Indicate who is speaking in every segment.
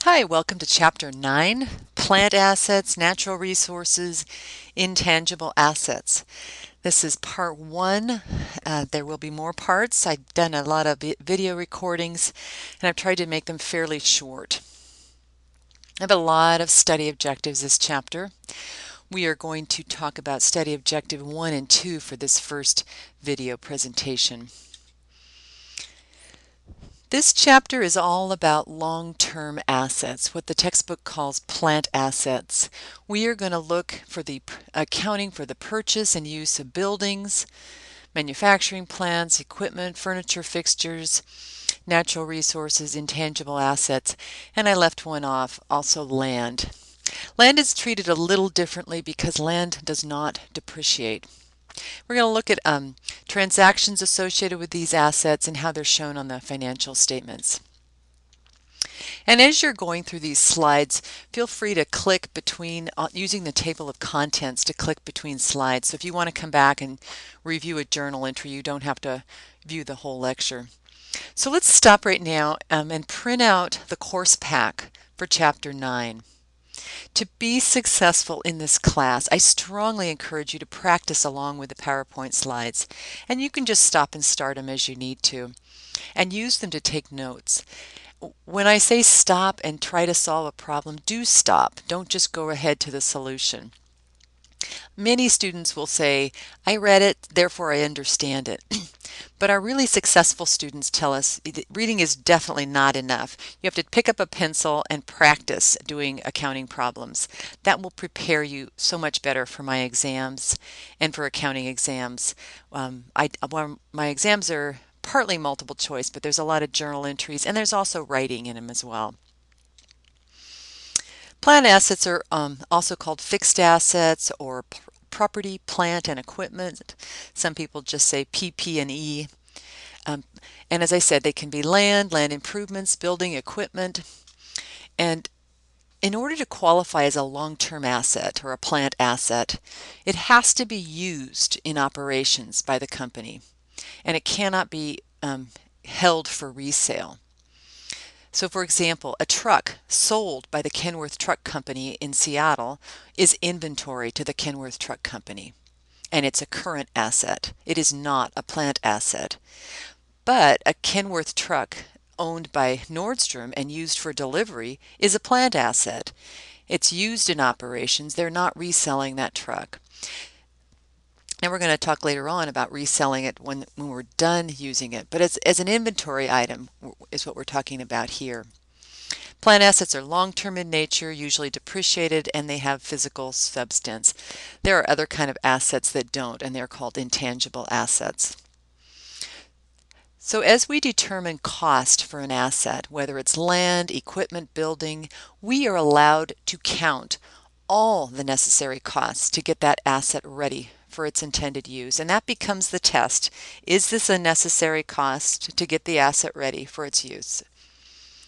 Speaker 1: Hi, welcome to Chapter 9, Plant Assets, Natural Resources, Intangible Assets. This is part 1. There will be more parts. I've done a lot of video recordings and I've tried to make them fairly short. I have a lot of study objectives this chapter. We are going to talk about study objective 1 and 2 for this first video presentation. This chapter is all about long-term assets, what the textbook calls plant assets. We are going to look for the accounting for the purchase and use of buildings, manufacturing plants, equipment, furniture, fixtures, natural resources, intangible assets, and I left one off, also land. Land is treated a little differently because land does not depreciate. We're going to look at transactions associated with these assets and how they're shown on the financial statements. And as you're going through these slides, feel free to click between, using the table of contents to click between slides. So if you want to come back and review a journal entry, you don't have to view the whole lecture. So let's stop right now and print out the course pack for Chapter 9. To be successful in this class, I strongly encourage you to practice along with the PowerPoint slides, and you can just stop and start them as you need to, and use them to take notes. When I say stop and try to solve a problem, do stop. Don't just go ahead to the solution. Many students will say, I read it, therefore I understand it. But our really successful students tell us that reading is definitely not enough. You have to pick up a pencil and practice doing accounting problems. That will prepare you so much better for my exams and for accounting exams. My exams are partly multiple choice, but there's a lot of journal entries and there's also writing in them as well. Plant assets are also called fixed assets or property, plant, and equipment. Some people just say PP&E. And as I said, they can be land improvements, building equipment. And in order to qualify as a long-term asset or a plant asset, it has to be used in operations by the company. And it cannot be held for resale. So for example, a truck sold by the Kenworth Truck Company in Seattle is inventory to the Kenworth Truck Company, and it's a current asset. It is not a plant asset. But a Kenworth truck owned by Nordstrom and used for delivery is a plant asset. It's used in operations. They're not reselling that truck. And we're going to talk later on about reselling it when we're done using it. But as an inventory item is what we're talking about here. Plant assets are long-term in nature, usually depreciated, and they have physical substance. There are other kind of assets that don't, and they're called intangible assets. So as we determine cost for an asset, whether it's land, equipment, building, we are allowed to count all the necessary costs to get that asset ready for its intended use. And that becomes the test. Is this a necessary cost to get the asset ready for its use?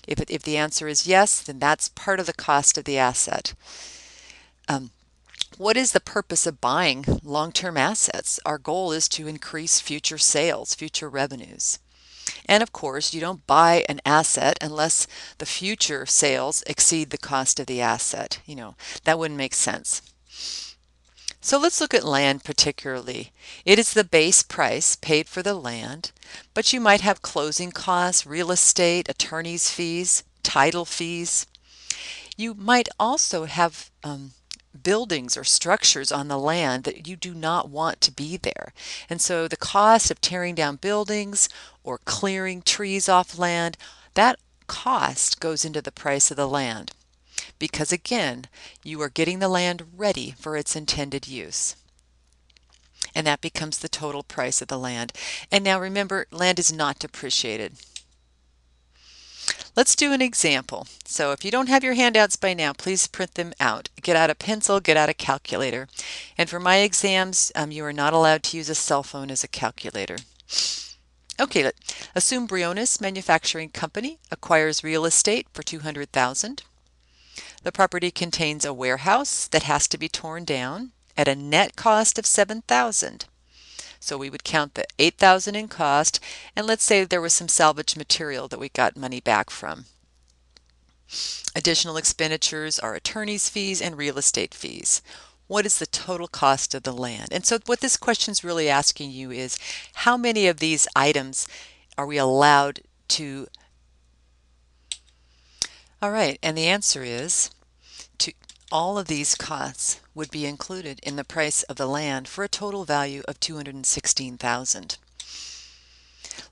Speaker 1: If the answer is yes, then that's part of the cost of the asset. What is the purpose of buying long-term assets? Our goal is to increase future sales, future revenues. And of course, you don't buy an asset unless the future sales exceed the cost of the asset. That wouldn't make sense. So let's look at land particularly. It is the base price paid for the land, but you might have closing costs, real estate, attorney's fees, title fees. You might also have buildings or structures on the land that you do not want to be there. And so the cost of tearing down buildings or clearing trees off land, that cost goes into the price of the land. Because again, you are getting the land ready for its intended use. And that becomes the total price of the land. And now remember, land is not depreciated. Let's do an example. So if you don't have your handouts by now, please print them out. Get out a pencil, get out a calculator. And for my exams, you are not allowed to use a cell phone as a calculator. Okay, assume Briones Manufacturing Company acquires real estate for $200,000. The property contains a warehouse that has to be torn down at a net cost of $7,000. So we would count the $8,000 in cost, and let's say there was some salvage material that we got money back from. Additional expenditures are attorney's fees and real estate fees. What is the total cost of the land? And so what this question is really asking you is, how many of these items are we allowed to? All right, and the answer is all of these costs would be included in the price of the land for a total value of $216,000.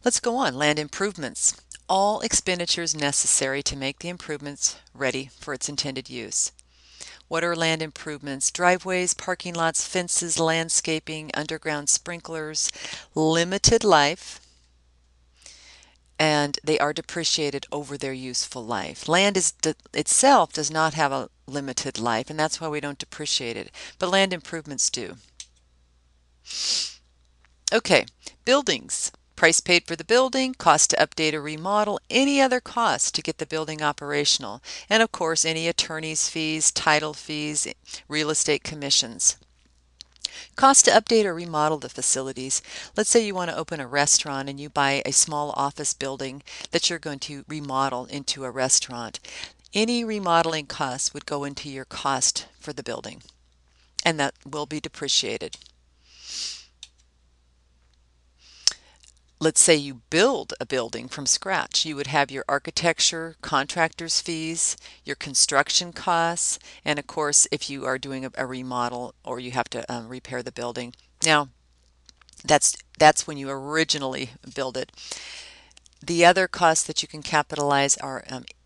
Speaker 1: Let's go on. Land improvements. All expenditures necessary to make the improvements ready for its intended use. What are land improvements? Driveways, parking lots, fences, landscaping, underground sprinklers, limited life, and they are depreciated over their useful life. Land itself does not have a limited life, and that's why we don't depreciate it, but land improvements do. Okay, buildings. Price paid for the building, cost to update or remodel, any other cost to get the building operational, and of course any attorney's fees, title fees, real estate commissions. Cost to update or remodel the facilities. Let's say you want to open a restaurant and you buy a small office building that you're going to remodel into a restaurant. Any remodeling costs would go into your cost for the building, and that will be depreciated. Let's say you build a building from scratch. You would have your architecture, contractor's fees, your construction costs, and of course, if you are doing a remodel or you have to repair the building. Now, that's when you originally build it. The other costs that you can capitalize are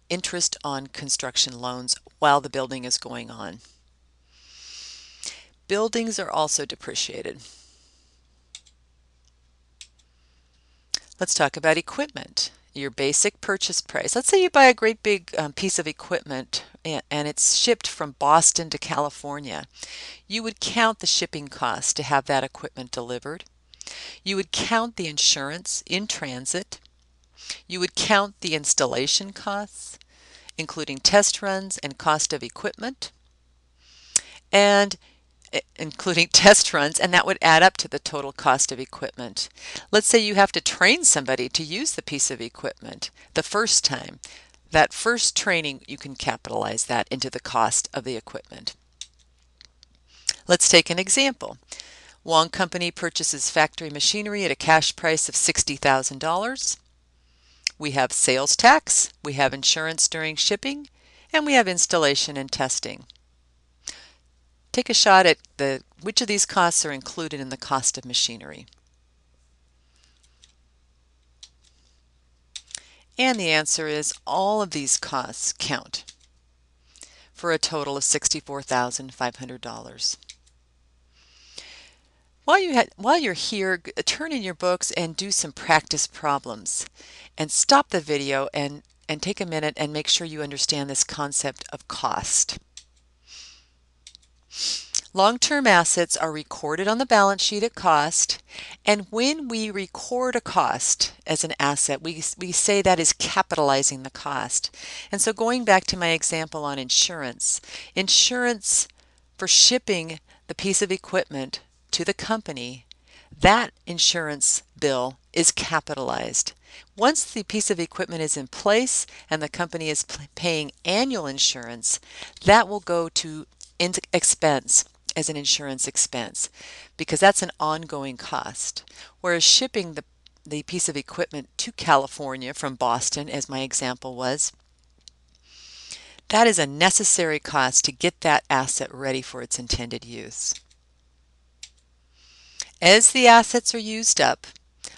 Speaker 1: interest on construction loans while the building is going on. Buildings are also depreciated. Let's talk about equipment. Your basic purchase price. Let's say you buy a great big piece of equipment and it's shipped from Boston to California. You would count the shipping costs to have that equipment delivered. You would count the insurance in transit. You would count the installation costs, including test runs and cost of equipment, and including test runs, and that would add up to the total cost of equipment. Let's say you have to train somebody to use the piece of equipment the first time. That first training, you can capitalize that into the cost of the equipment. Let's take an example. Wong Company purchases factory machinery at a cash price of $60,000. We have sales tax, we have insurance during shipping, and we have installation and testing. Take a shot at which of these costs are included in the cost of machinery. And the answer is all of these costs count for a total of $64,500. While you're here, turn in your books and do some practice problems. And stop the video and take a minute and make sure you understand this concept of cost. Long-term assets are recorded on the balance sheet at cost, and when we record a cost as an asset, we say that is capitalizing the cost. And so going back to my example on insurance for shipping the piece of equipment to the company, that insurance bill is capitalized. Once the piece of equipment is in place and the company is paying annual insurance, that will go to expense as an insurance expense because that's an ongoing cost. Whereas shipping the piece of equipment to California from Boston, as my example was, that is a necessary cost to get that asset ready for its intended use. As the assets are used up,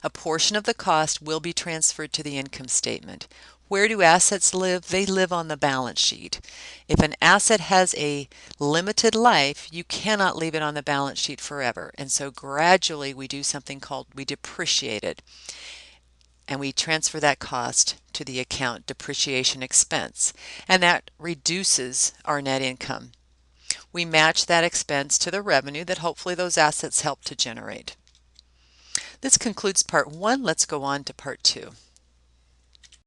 Speaker 1: a portion of the cost will be transferred to the income statement. Where do assets live? They live on the balance sheet. If an asset has a limited life, you cannot leave it on the balance sheet forever. And so gradually we do something called we depreciate it. And we transfer that cost to the account depreciation expense. And that reduces our net income. We match that expense to the revenue that hopefully those assets help to generate. This concludes part 1. Let's go on to part 2.